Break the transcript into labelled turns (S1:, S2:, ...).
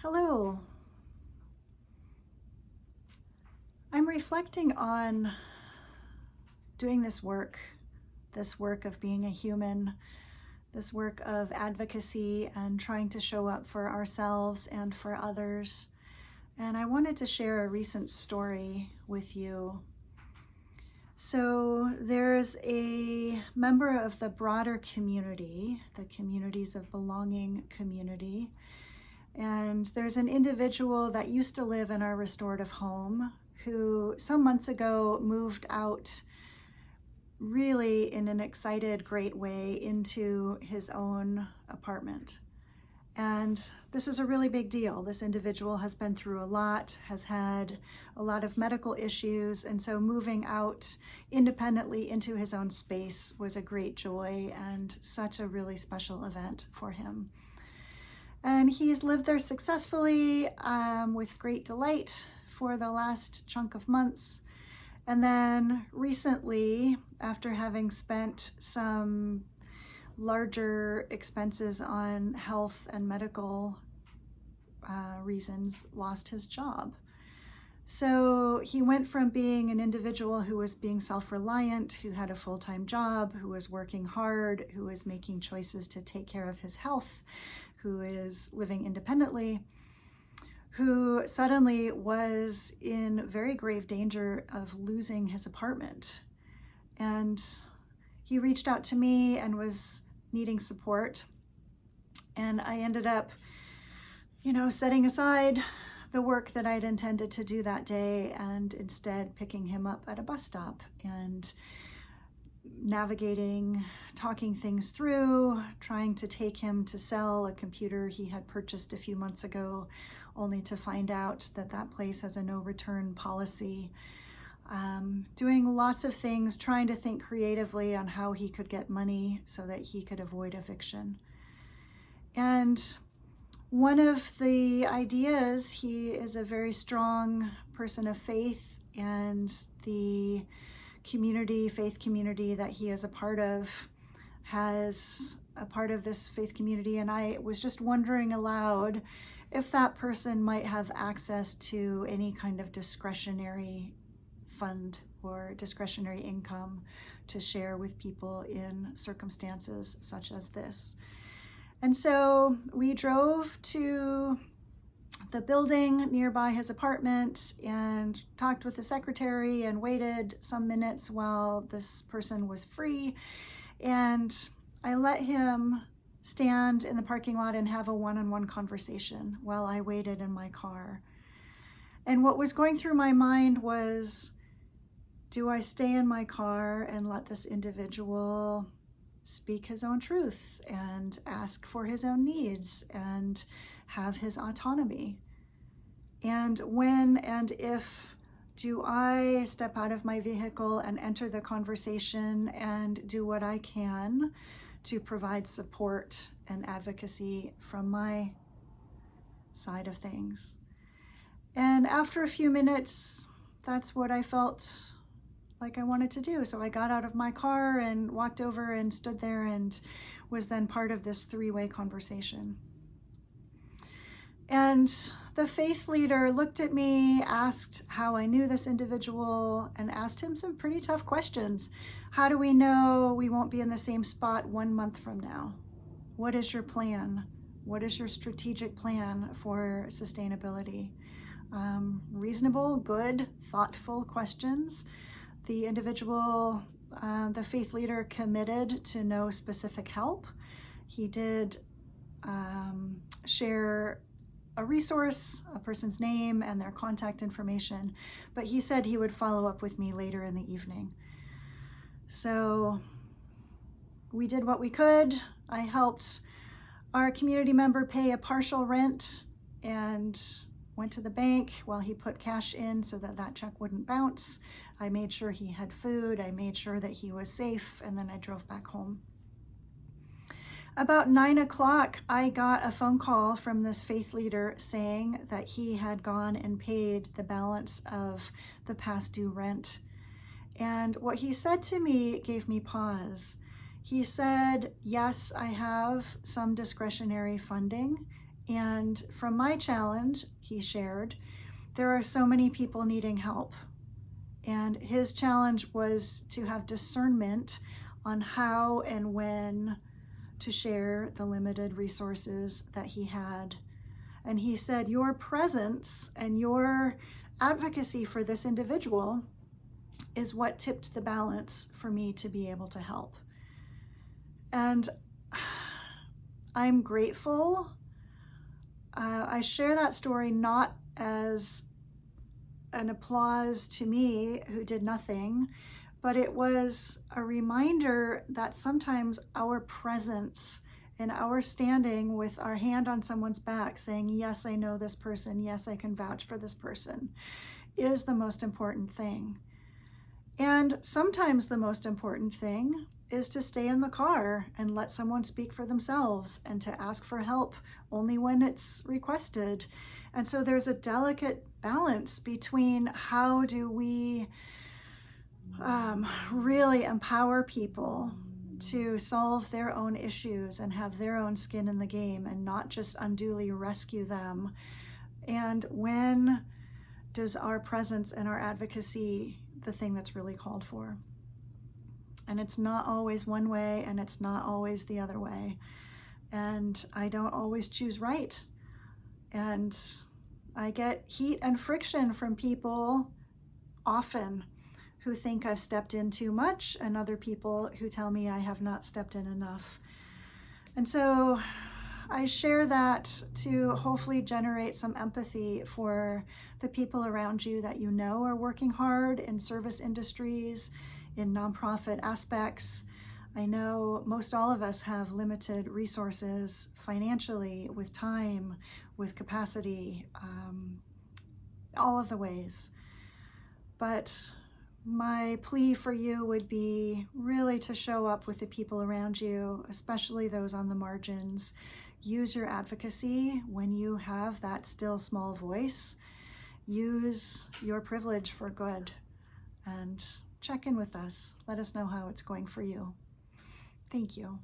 S1: Hello. I'm reflecting on doing this work of being a human, this work of advocacy and trying to show up for ourselves and for others. And I wanted to share a recent story with you. So there's a member of the broader community, the Communities of Belonging community, and there's an individual that used to live in our restorative home who some months ago moved out really in an excited, great way into his own apartment. And this is a really big deal. This individual has been through a lot, has had a lot of medical issues, and so moving out independently into his own space was a great joy and such a really special event for him. And he's lived there successfully with great delight for the last chunk of months. And then recently, after having spent some larger expenses on health and medical reasons, lost his job. So he went from being an individual who was being self-reliant, who had a full-time job, who was working hard, who was making choices to take care of his health, who is living independently, who suddenly was in very grave danger of losing his apartment. And he reached out to me and was needing support. And I ended up, setting aside the work that I'd intended to do that day and instead picking him up at a bus stop and navigating, talking things through, trying to take him to sell a computer he had purchased a few months ago, only to find out that that place has a no return policy. Doing lots of things, trying to think creatively on how he could get money so that he could avoid eviction. And one of the ideas, he is a very strong person of faith, and the faith community that he is a part of has a part of this faith community. And I was just wondering aloud if that person might have access to any kind of discretionary fund or discretionary income to share with people in circumstances such as this. And so we drove to the building nearby his apartment and talked with the secretary and waited some minutes while this person was free. And I let him stand in the parking lot and have a one-on-one conversation while I waited in my car. And what was going through my mind was, do I stay in my car and let this individual speak his own truth and ask for his own needs and have his autonomy? And when and if do I step out of my vehicle and enter the conversation and do what I can to provide support and advocacy from my side of things? And after a few minutes, that's what I felt like I wanted to do. So I got out of my car and walked over and stood there and was then part of this three-way conversation. And the faith leader looked at me, asked how I knew this individual, and asked him some pretty tough questions. How do we know we won't be in the same spot 1 month from now? What is your plan? What is your strategic plan for sustainability? Reasonable, good, thoughtful questions. The individual, the faith leader, committed to no specific help. He did share a resource, a person's name and their contact information, but he said he would follow up with me later in the evening. So we did what we could. I helped our community member pay a partial rent and went to the bank while he put cash in so that that check wouldn't bounce. I made sure he had food. I made sure that he was safe, and then I drove back home. About 9 o'clock, I got a phone call from this faith leader saying that he had gone and paid the balance of the past due rent. And what he said to me gave me pause. He said, yes, I have some discretionary funding, And from my challenge, he shared, there are so many people needing help. And his challenge was to have discernment on how and when to share the limited resources that he had. And he said, your presence and your advocacy for this individual is what tipped the balance for me to be able to help. And I'm grateful. I share that story not as an applause to me who did nothing, but it was a reminder that sometimes our presence and our standing with our hand on someone's back saying, yes, I know this person, yes, I can vouch for this person, is the most important thing. And sometimes the most important thing is to stay in the car and let someone speak for themselves and to ask for help only when it's requested. And so there's a delicate balance between how do we really empower people to solve their own issues and have their own skin in the game and not just unduly rescue them. And when does our presence and our advocacy the thing that's really called for? And it's not always one way and it's not always the other way. And I don't always choose right. And I get heat and friction from people often who think I've stepped in too much and other people who tell me I have not stepped in enough. And so I share that to hopefully generate some empathy for the people around you that you know are working hard in service industries, in nonprofit aspects. I know most all of us have limited resources financially, with time, with capacity, all of the ways. But my plea for you would be really to show up with the people around you, especially those on the margins. Use your advocacy when you have that still small voice. Use your privilege for good and check in with us. Let us know how it's going for you. Thank you.